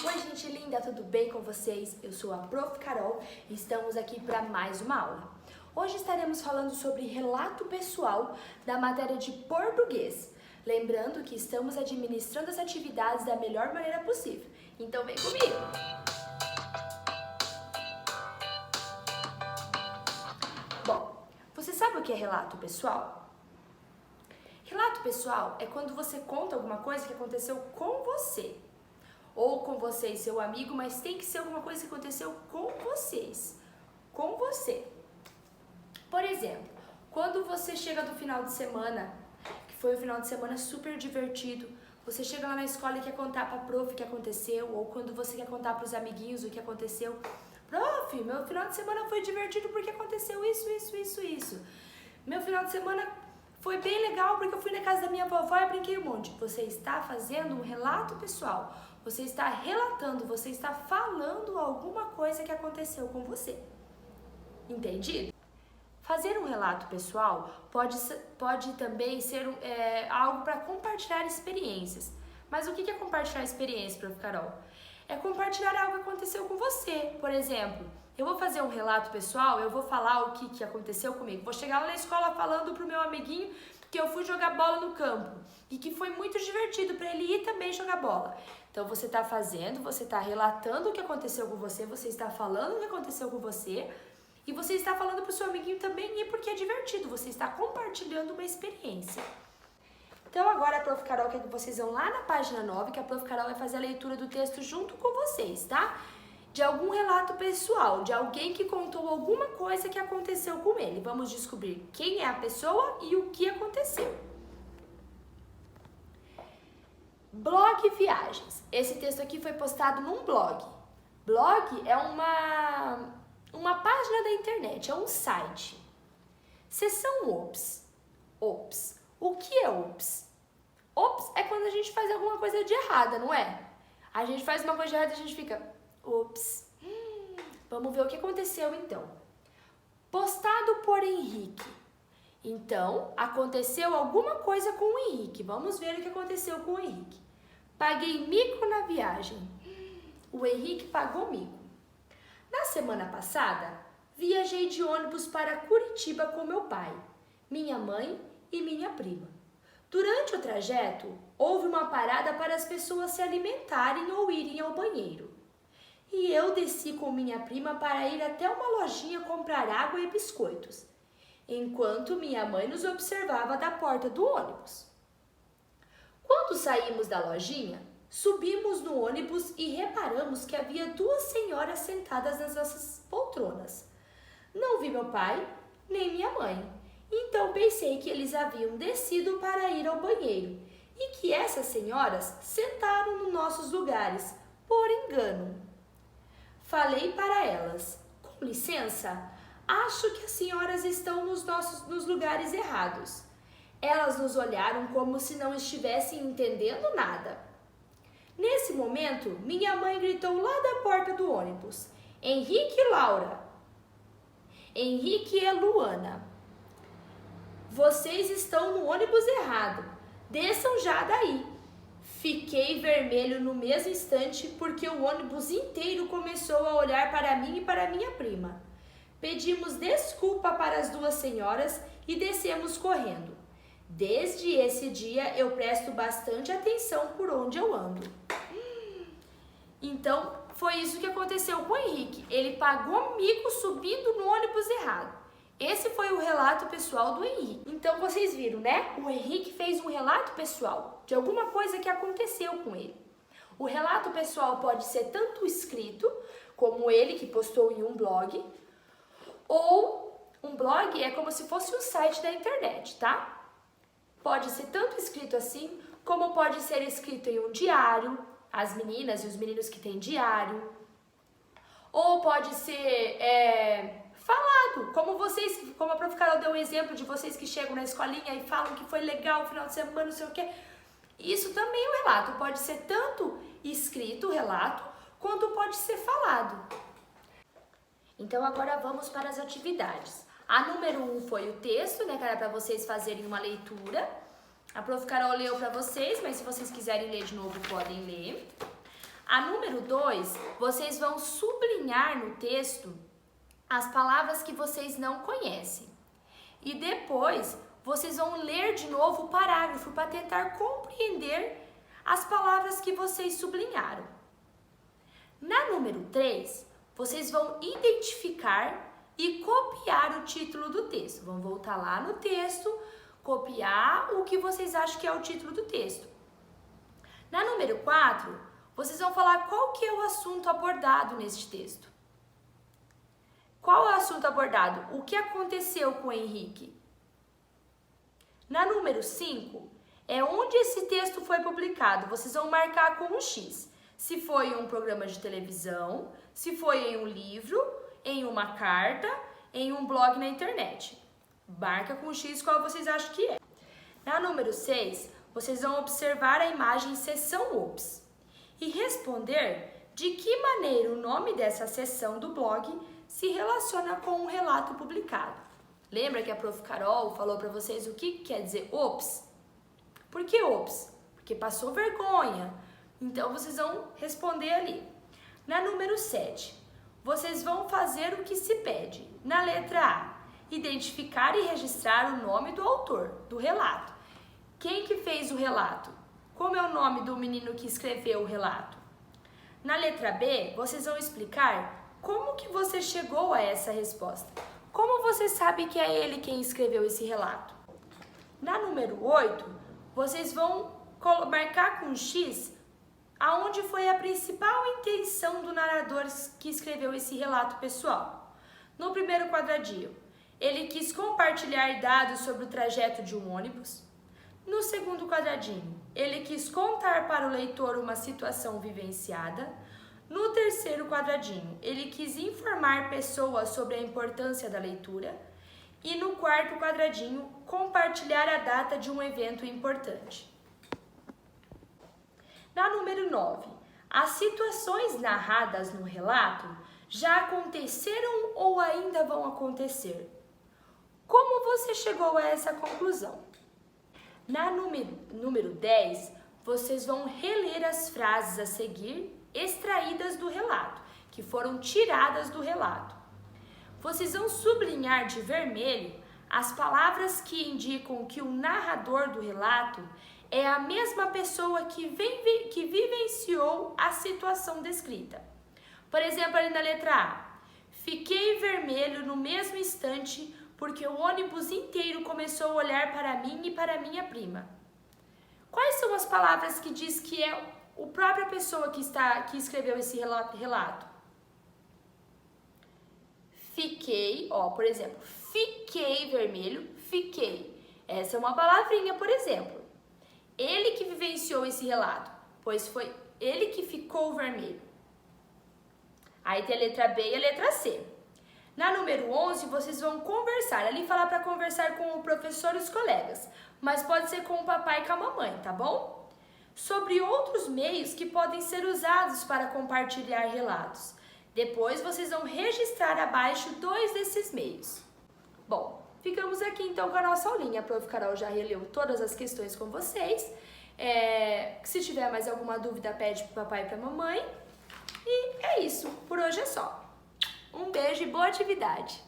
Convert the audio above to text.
Oi gente linda, tudo bem com vocês? Eu sou a Prof. Carol e estamos aqui para mais uma aula. Hoje estaremos falando sobre relato pessoal da matéria de português. Lembrando que estamos administrando as atividades da melhor maneira possível. Então vem comigo! Bom, você sabe o que é relato pessoal? Relato pessoal é quando você conta alguma coisa que aconteceu com você. Ou com você e seu amigo, mas tem que ser alguma coisa que aconteceu com vocês. Com você. Por exemplo, quando você chega do final de semana, que foi um final de semana super divertido, você chega lá na escola e quer contar pra prof o que aconteceu, ou quando você quer contar pros amiguinhos o que aconteceu. Prof, meu final de semana foi divertido porque aconteceu isso. Meu final de semana foi bem legal porque eu fui na casa da minha vovó e brinquei um monte. Você está fazendo um relato pessoal. Você está relatando, você está falando alguma coisa que aconteceu com você. Entendido? Fazer um relato pessoal pode também ser algo para compartilhar experiências. Mas o que é compartilhar experiência, Prof. Carol? É compartilhar algo que aconteceu com você. Por exemplo, eu vou fazer um relato pessoal, eu vou falar o que aconteceu comigo. Vou chegar lá na escola falando pro meu amiguinho que eu fui jogar bola no campo e que foi muito divertido para ele ir também jogar bola. Então você está fazendo, você está relatando o que aconteceu com você, você está falando o que aconteceu com você e você está falando para o seu amiguinho também ir porque é divertido, você está compartilhando uma experiência. Então agora a Prof. Carol quer que vocês vão lá na página 9, que a Prof. Carol vai fazer a leitura do texto junto com vocês, tá? De algum relato pessoal, de alguém que contou alguma coisa que aconteceu com ele. Vamos descobrir quem é a pessoa e o que aconteceu. Blog Viagens. Esse texto aqui foi postado num blog. Blog é uma página da internet, é um site. Seção Ops. Ops. O que é Ops? Ops é quando a gente faz alguma coisa de errada, não é? A gente faz uma coisa de errada e a gente fica... Ops. Vamos ver o que aconteceu então. Postado por Henrique. Então, aconteceu alguma coisa com o Henrique. Vamos ver o que aconteceu com o Henrique. Paguei mico na viagem. O Henrique pagou mico. Na semana passada, viajei de ônibus para Curitiba com meu pai, minha mãe e minha prima. Durante o trajeto, houve uma parada para as pessoas se alimentarem ou irem ao banheiro. E eu desci com minha prima para ir até uma lojinha comprar água e biscoitos, enquanto minha mãe nos observava da porta do ônibus. Quando saímos da lojinha, subimos no ônibus e reparamos que havia duas senhoras sentadas nas nossas poltronas. Não vi meu pai, nem minha mãe, então pensei que eles haviam descido para ir ao banheiro e que essas senhoras sentaram nos nossos lugares, por engano. Falei para elas, com licença, acho que as senhoras estão nos lugares errados. Elas nos olharam como se não estivessem entendendo nada. Nesse momento, minha mãe gritou lá da porta do ônibus, Henrique e Laura. Henrique e Luana. Vocês estão no ônibus errado. Desçam já daí. Fiquei vermelho no mesmo instante porque o ônibus inteiro começou a olhar para mim e para minha prima. Pedimos desculpa para as duas senhoras e descemos correndo. Desde esse dia eu presto bastante atenção por onde eu ando. Então foi isso que aconteceu com o Henrique. Ele pagou mico subindo no ônibus errado. Esse foi o relato pessoal do Henrique. Então vocês viram, né? O Henrique fez um relato pessoal de alguma coisa que aconteceu com ele. O relato pessoal pode ser tanto escrito, como ele que postou em um blog, ou um blog é como se fosse um site da internet, tá? Pode ser tanto escrito assim, como pode ser escrito em um diário, as meninas e os meninos que têm diário, ou pode ser falado, como a Prof. Carol deu um exemplo de vocês que chegam na escolinha e falam que foi legal o final de semana, não sei o quê. Isso também é um relato, pode ser tanto escrito o relato, quanto pode ser falado. Então agora vamos para as atividades. A número 1 foi o texto, né, que era para vocês fazerem uma leitura. A Prof. Carol leu para vocês, mas se vocês quiserem ler de novo, podem ler. A número 2, vocês vão sublinhar no texto as palavras que vocês não conhecem. E depois, vocês vão ler de novo o parágrafo para tentar compreender as palavras que vocês sublinharam. Na número 3, vocês vão identificar e copiar o título do texto. Vão voltar lá no texto, copiar o que vocês acham que é o título do texto. Na número 4, vocês vão falar qual que é o assunto abordado neste texto. Qual é o assunto abordado? O que aconteceu com o Henrique? Na número 5, é onde esse texto foi publicado. Vocês vão marcar com um X. Se foi em um programa de televisão, se foi em um livro, em uma carta, em um blog na internet. Marca com X qual vocês acham que é. Na número 6, vocês vão observar a imagem seção OPS e responder de que maneira o nome dessa seção do blog se relaciona com um relato publicado. Lembra que a Prof. Carol falou para vocês o que quer dizer OPS? Por que OPS? Porque passou vergonha. Então, vocês vão responder ali. Na número 7, vocês vão fazer o que se pede. Na letra A, identificar e registrar o nome do autor do relato. Quem que fez o relato? Como é o nome do menino que escreveu o relato? Na letra B, vocês vão explicar como que você chegou a essa resposta. Como você sabe que é ele quem escreveu esse relato? Na número 8, vocês vão marcar com X aonde foi a principal intenção do narrador que escreveu esse relato pessoal. No primeiro quadradinho, ele quis compartilhar dados sobre o trajeto de um ônibus. No segundo quadradinho, ele quis contar para o leitor uma situação vivenciada. No terceiro quadradinho, ele quis informar pessoas sobre a importância da leitura. E no quarto quadradinho, compartilhar a data de um evento importante. Na número 9, as situações narradas no relato já aconteceram ou ainda vão acontecer? Como você chegou a essa conclusão? Na número 10, vocês vão reler as frases a seguir extraídas do relato, que foram tiradas do relato. Vocês vão sublinhar de vermelho as palavras que indicam que o narrador do relato é a mesma pessoa que vivenciou a situação descrita. Por exemplo, ali na letra A, fiquei vermelho no mesmo instante porque o ônibus inteiro começou a olhar para mim e para minha prima. Quais são as palavras que diz que é a própria pessoa que escreveu esse relato? Fiquei, por exemplo, fiquei vermelho, fiquei. Essa é uma palavrinha, por exemplo. Ele que vivenciou esse relato, pois foi ele que ficou vermelho. Aí tem a letra B e a letra C. Na número 11, vocês vão conversar. Ali fala para conversar com o professor e os colegas, mas pode ser com o papai e com a mamãe, tá bom? Sobre outros meios que podem ser usados para compartilhar relatos. Depois, vocês vão registrar abaixo 2 desses meios. Bom, ficamos aqui então com a nossa aulinha. A Prof. Carol já releu todas as questões com vocês. Se tiver mais alguma dúvida, pede para o papai e para a mamãe. E é isso, por hoje é só. Um beijo e boa atividade!